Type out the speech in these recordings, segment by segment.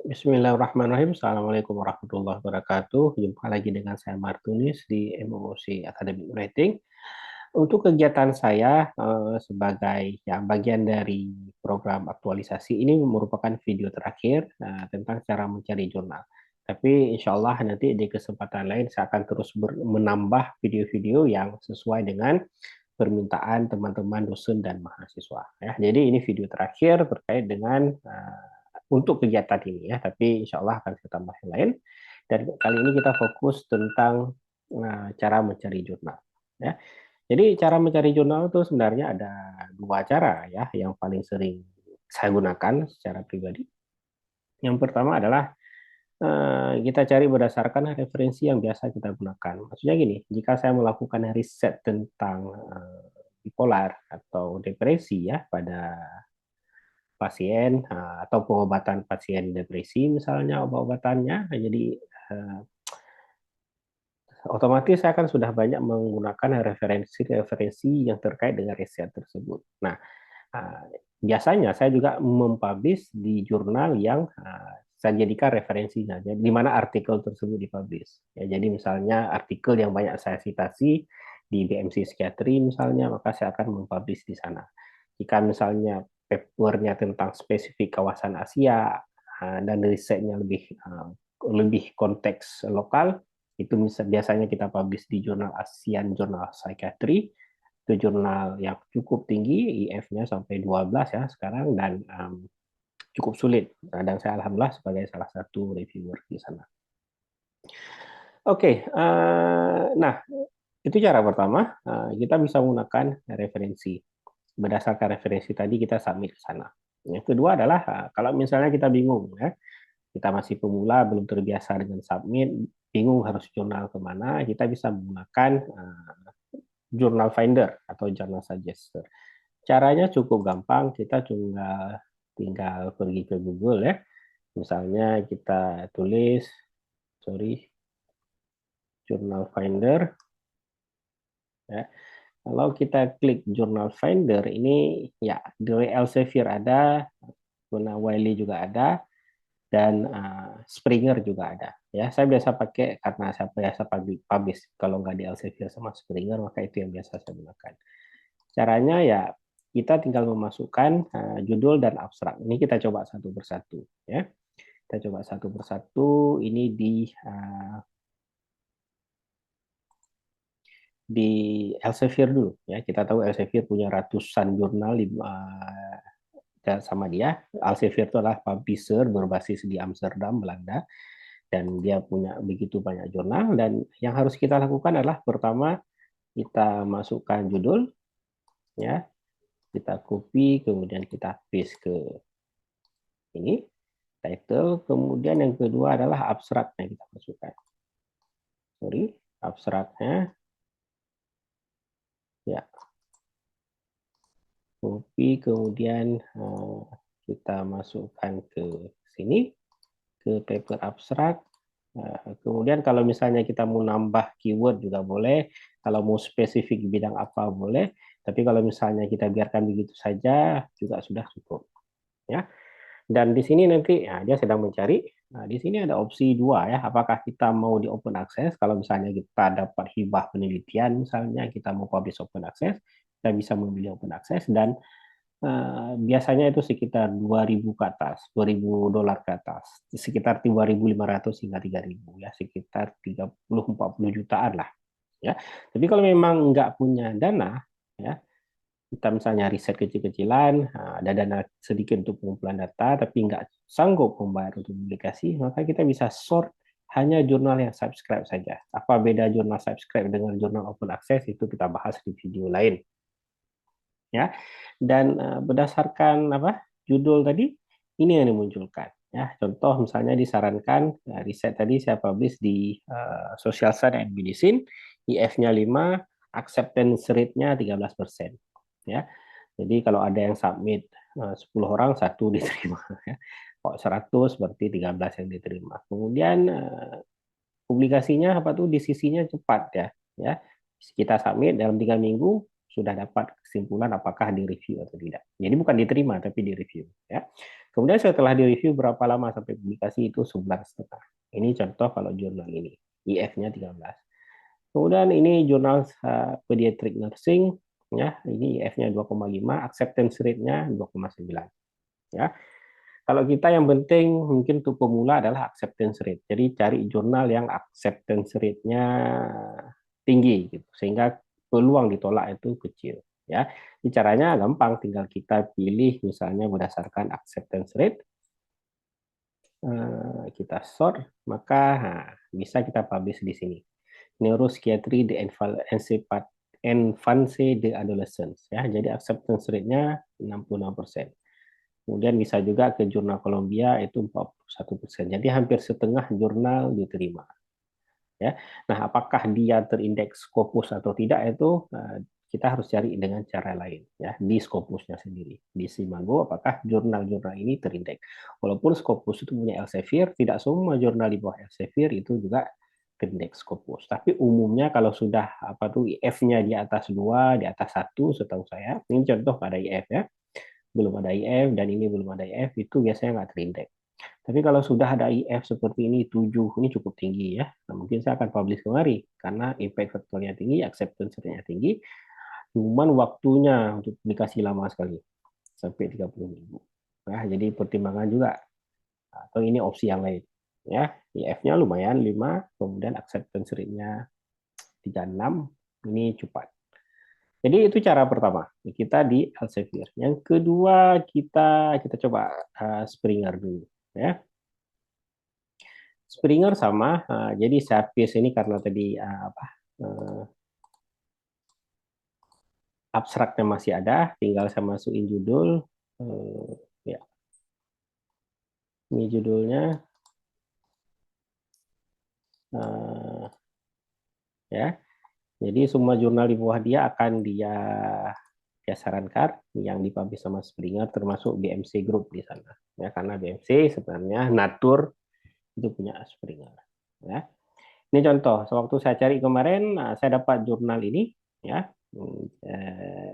Bismillahirrahmanirrahim. Assalamualaikum warahmatullahi wabarakatuh. Jumpa lagi dengan saya Martunis di MOOC Academic Writing. Untuk kegiatan saya sebagai bagian dari program aktualisasi ini merupakan video terakhir tentang cara mencari jurnal. Tapi insya Allah nanti di kesempatan lain saya akan terus menambah video-video yang sesuai dengan permintaan teman-teman dosen dan mahasiswa. Ya, jadi ini video terakhir terkait dengan untuk kegiatan ini ya, tapi insya Allah akan saya tambah yang lain. Dan kali ini kita fokus tentang cara mencari jurnal. Ya. Jadi cara mencari jurnal itu sebenarnya ada dua cara ya, yang paling sering saya gunakan secara pribadi. Yang pertama adalah kita cari berdasarkan referensi yang biasa kita gunakan. Maksudnya gini, jika saya melakukan riset tentang bipolar atau depresi ya pada pasien atau pengobatan pasien depresi misalnya obat-obatannya, jadi otomatis saya akan sudah banyak menggunakan referensi-referensi yang terkait dengan riset tersebut. Nah, biasanya saya juga mempublish di jurnal yang saya jadikan referensinya, di mana artikel tersebut dipublish. Ya, jadi misalnya artikel yang banyak saya citasi di BMC Psikiatri misalnya, maka saya akan mempublish di sana. Jika misalnya papernya tentang spesifik kawasan Asia dan risetnya lebih konteks lokal, itu biasanya kita publish di jurnal ASEAN Journal Psychiatry. Itu jurnal yang cukup tinggi, IF-nya sampai 12 ya sekarang, dan cukup sulit. Dan saya alhamdulillah sebagai salah satu reviewer di sana. Oke, nah itu cara pertama, kita bisa menggunakan referensi. Berdasarkan referensi tadi kita submit ke sana. Yang kedua adalah kalau misalnya kita bingung ya, kita masih pemula, belum terbiasa dengan submit, bingung harus jurnal kemana, kita bisa menggunakan Journal Finder atau Journal Suggester. Caranya cukup gampang, kita cuma tinggal pergi ke Google ya. Misalnya kita tulis, Journal Finder. Ya. Kalau kita klik Journal Finder, ini ya dari Elsevier ada, Guna Wiley juga ada, dan Springer juga ada. Ya, saya biasa pakai karena saya biasa publish. Kalau nggak di Elsevier sama Springer, maka itu yang biasa saya gunakan. Caranya ya kita tinggal memasukkan judul dan abstrak. Ini kita coba satu persatu. Ya, kita coba satu persatu. Ini di Elsevier dulu. Ya, kita tahu Elsevier punya ratusan jurnal sama dia. Elsevier itu adalah publisher berbasis di Amsterdam, Belanda, dan dia punya begitu banyak jurnal. Dan yang harus kita lakukan adalah pertama kita masukkan judul, ya, kita copy, kemudian kita paste ke ini title, kemudian yang kedua adalah abstraknya kita masukkan. Abstraknya, ya, copy, kemudian kita masukkan ke sini, ke paper abstrak. Kemudian kalau misalnya kita mau nambah keyword juga boleh, kalau mau spesifik bidang apa boleh, tapi kalau misalnya kita biarkan begitu saja juga sudah cukup. Ya. Dan di sini nanti ya, dia sedang mencari. Nah, di sini ada opsi dua ya, apakah kita mau di open access? Kalau misalnya kita dapat hibah penelitian, misalnya kita mau publish open access, kita bisa memilih open access, dan biasanya itu sekitar 2.000 ke atas, $2.000 ke atas, sekitar 2.500 hingga 3.000 ya, sekitar 30-40 jutaan lah ya. Tapi kalau memang nggak punya dana ya, kita misalnya riset kecil-kecilan, ada dana sedikit untuk pengumpulan data, tapi nggak sanggup membayar untuk publikasi, maka kita bisa sort hanya jurnal yang subscribe saja. Apa beda jurnal subscribe dengan jurnal open access, itu kita bahas di video lain. Ya, dan berdasarkan judul tadi, ini yang dimunculkan. Ya, contoh misalnya disarankan riset tadi saya publish di Social Science and Medicine, IF-nya 5, acceptance rate-nya 13%. Ya. Jadi kalau ada yang submit 10 orang, satu diterima. Ya. Kok 100 berarti 13 yang diterima. Kemudian publikasinya apa tuh, disisinya cepat ya. Ya. Kita submit dalam 3 minggu, sudah dapat kesimpulan apakah direview atau tidak. Jadi bukan diterima tapi direview ya. Kemudian setelah direview berapa lama sampai publikasi itu 11,5. Ini contoh kalau jurnal ini. IF-nya 13. Kemudian ini jurnal Pediatric Nursing ya, ini IF-nya 2,5, acceptance rate-nya 2,9 ya. Kalau kita yang penting mungkin untuk pemula adalah acceptance rate. Jadi cari jurnal yang acceptance rate-nya tinggi gitu sehingga peluang ditolak itu kecil ya. Ini caranya gampang, tinggal kita pilih misalnya berdasarkan acceptance rate, kita sort, maka bisa kita publish di sini. Neuropsychiatry de Infance de Adolescence ya. Jadi acceptance rate-nya 66%. Kemudian bisa juga ke jurnal Columbia itu 41%. Jadi hampir setengah jurnal diterima. Ya. Nah, apakah dia terindeks Scopus atau tidak itu kita harus cari dengan cara lain ya, di Scopusnya sendiri. Di Simago apakah jurnal-jurnal ini terindeks. Walaupun Scopus itu punya Elsevier, tidak semua jurnal di bawah Elsevier itu juga terindeks Scopus. Tapi umumnya kalau sudah apa tuh IF-nya di atas 2, di atas 1 setahu saya, ini contoh pada IF ya. Belum ada IF dan ini belum ada IF, itu biasanya nggak terindeks. Tapi kalau sudah ada IF seperti ini 7, ini cukup tinggi ya. Nah, mungkin saya akan publish kemari karena impact faktornya tinggi, acceptance rate-nya tinggi, cuman waktunya untuk publikasi lama sekali, sampai 30 minggu. Nah, jadi pertimbangan juga. Atau ini opsi yang lain. Ya, IF-nya lumayan 5, kemudian acceptance rate-nya 36, ini cepat. Jadi itu cara pertama, kita di Elsevier. Yang kedua kita coba Springer dulu, ya. Springer sama, jadi Sapis ini karena tadi abstraknya masih ada, tinggal saya masukin judul, ya. Ini judulnya, ya. Jadi semua jurnal di bawah dia akan dia sarankan yang dipublish sama Springer, termasuk BMC Group di sana. Ya, karena BMC sebenarnya Nature itu punya Springer. Ya. Ini contoh, sewaktu saya cari kemarin, saya dapat jurnal ini, ya,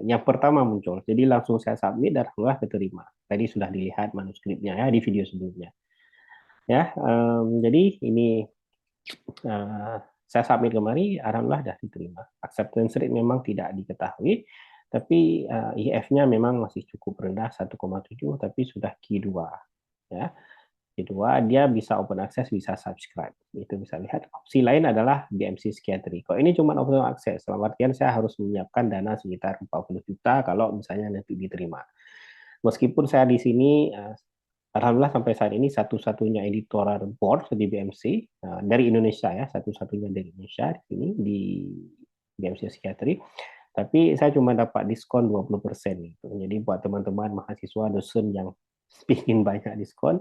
yang pertama muncul. Jadi langsung saya submit dan alhamdulillah keterima. Tadi sudah dilihat manuskripnya ya di video sebelumnya. Ya, jadi ini saya submit kemarin, alhamdulillah sudah diterima. Acceptance rate memang tidak diketahui, tapi IF-nya memang masih cukup rendah 1,7, tapi sudah Q2. Ya. Kedua, dia bisa open access, bisa subscribe. Itu bisa lihat. Opsi lain adalah BMC Psychiatry. Kalau ini cuma open access, dalam artian saya harus menyiapkan dana sekitar 40 juta kalau misalnya nanti diterima. Meskipun saya di sini, alhamdulillah sampai saat ini satu-satunya editorial board di BMC, dari Indonesia ya, satu-satunya dari Indonesia di sini, di BMC Psychiatry. Tapi saya cuma dapat diskon 20%. Gitu. Jadi buat teman-teman mahasiswa, dosen yang ingin banyak diskon,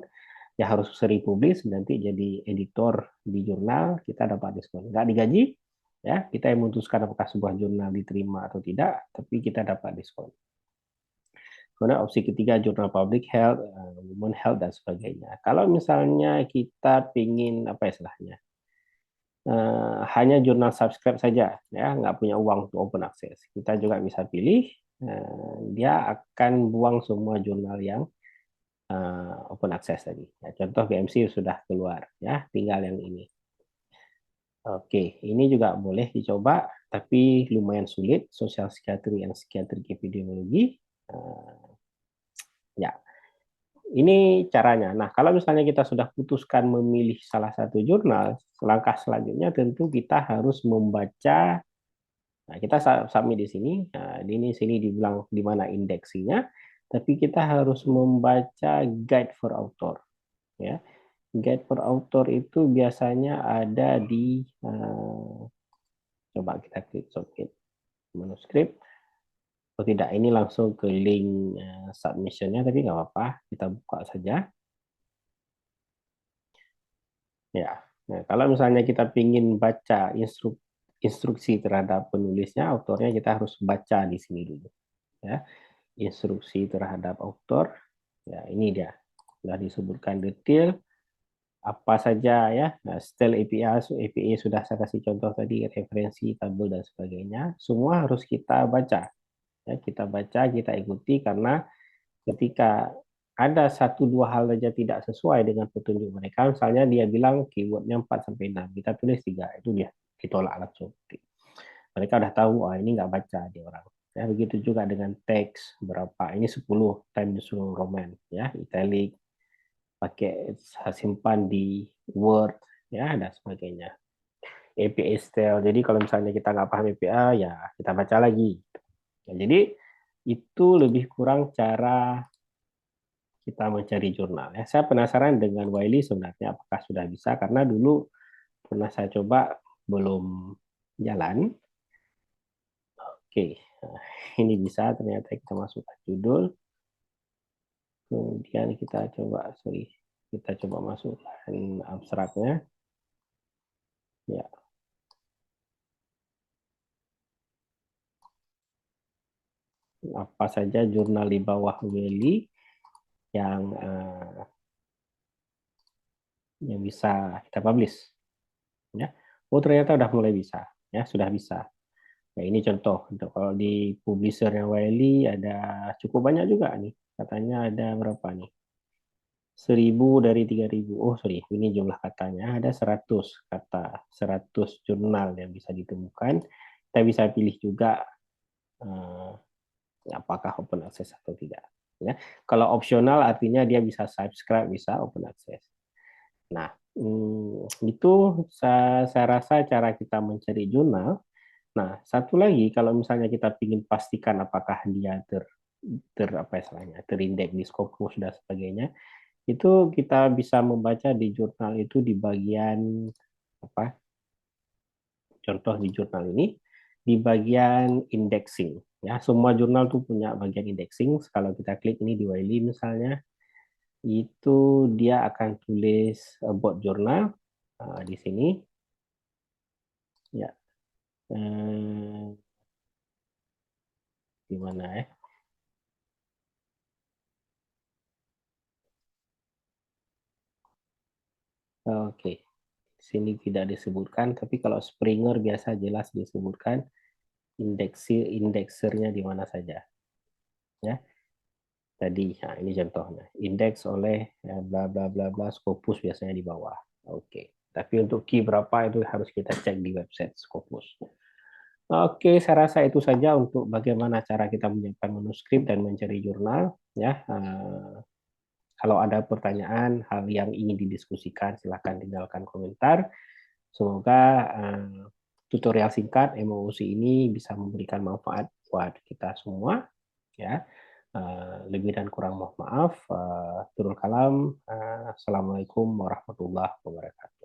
ya harus sering publis, nanti jadi editor di jurnal, kita dapat diskon. Nggak digaji, ya kita yang memutuskan apakah sebuah jurnal diterima atau tidak, tapi kita dapat diskon. Kemudian opsi ketiga, jurnal public health, women health, dan sebagainya. Kalau misalnya kita ingin, apa istilahnya, hanya jurnal subscribe saja, ya nggak punya uang untuk open access, kita juga bisa pilih, dia akan buang semua jurnal yang open access tadi. Ya, contoh BMC sudah keluar, ya tinggal yang ini. Oke, ini juga boleh dicoba, tapi lumayan sulit. Sosial psikiatri dan psikiatri epidemiologi. Ya, ini caranya. Nah, kalau misalnya kita sudah putuskan memilih salah satu jurnal, langkah selanjutnya tentu kita harus membaca. Nah, kita submit di sini. Nah, di sini dibilang di mana indeksinya, tapi kita harus membaca guide for author. Ya, guide for author itu biasanya ada di coba kita klik submit manuskrip. Oh tidak, ini langsung ke link submissionnya, tapi nggak apa-apa, kita buka saja. Ya, nah, kalau misalnya kita ingin baca instruksi terhadap penulisnya, autornya, kita harus baca di sini dulu. Ya, instruksi terhadap autor, ya ini dia, sudah disebutkan detail apa saja ya. Nah, style APA sudah saya kasih contoh tadi, referensi, tabel dan sebagainya, semua harus kita baca. Ya, kita baca, kita ikuti, karena ketika ada satu dua hal saja tidak sesuai dengan petunjuk mereka, misalnya dia bilang keywordnya 4 sampai 6, kita tulis 3, itu dia ditolak langsung. Mereka udah tahu, oh ini nggak baca dia orang. Ya, begitu juga dengan teks berapa, ini 10 Times New Roman, ya, italic, pakai simpan di Word, ya, dan sebagainya. APA style, jadi kalau misalnya kita nggak paham APA, ya kita baca lagi. Ya, jadi itu lebih kurang cara kita mencari jurnal. Ya, saya penasaran dengan Wiley sebenarnya apakah sudah bisa, karena dulu pernah saya coba belum jalan. Oke, nah, ini bisa, ternyata kita masukkan judul, kemudian kita coba masukkan abstraknya. Ya, apa saja jurnal di bawah Wiley yang yang bisa kita publish. Ya, oh ternyata udah mulai bisa, ya sudah bisa. Nah, ini contoh. Kalau di publishernya Wiley ada cukup banyak juga nih. Katanya ada berapa nih? 1.000 dari 3.000. Oh, sorry. Ini jumlah katanya. Ada 100 kata. 100 jurnal yang bisa ditemukan. Kita bisa pilih juga eh, apakah open access atau tidak. Ya. Kalau opsional artinya dia bisa subscribe, bisa open access. Nah, itu saya rasa cara kita mencari jurnal. Nah, satu lagi, kalau misalnya kita ingin pastikan apakah dia apa istilahnya, terindeks di Scopus dan sebagainya, itu kita bisa membaca di jurnal itu di bagian apa? Contoh di jurnal ini di bagian indexing. Ya, semua jurnal tuh punya bagian indexing. Kalau kita klik ini di Wiley misalnya, itu dia akan tulis about jurnal di sini. Ya, di mana ya? Oke, sini tidak disebutkan, tapi kalau Springer biasa jelas disebutkan indeksernya di mana saja. Ya, tadi, nah ini contohnya, indeks oleh ya, bla bla bla bla Scopus biasanya di bawah. Oke, tapi untuk key berapa itu harus kita cek di website Scopus. Oke, saya rasa itu saja untuk bagaimana cara kita menyiapkan manuskrip dan mencari jurnal. Ya, kalau ada pertanyaan, hal yang ingin didiskusikan, silakan tinggalkan komentar. Semoga tutorial singkat MOOC ini bisa memberikan manfaat buat kita semua. Ya, lebih dan kurang mohon maaf. Turul kalam. Assalamualaikum warahmatullahi wabarakatuh.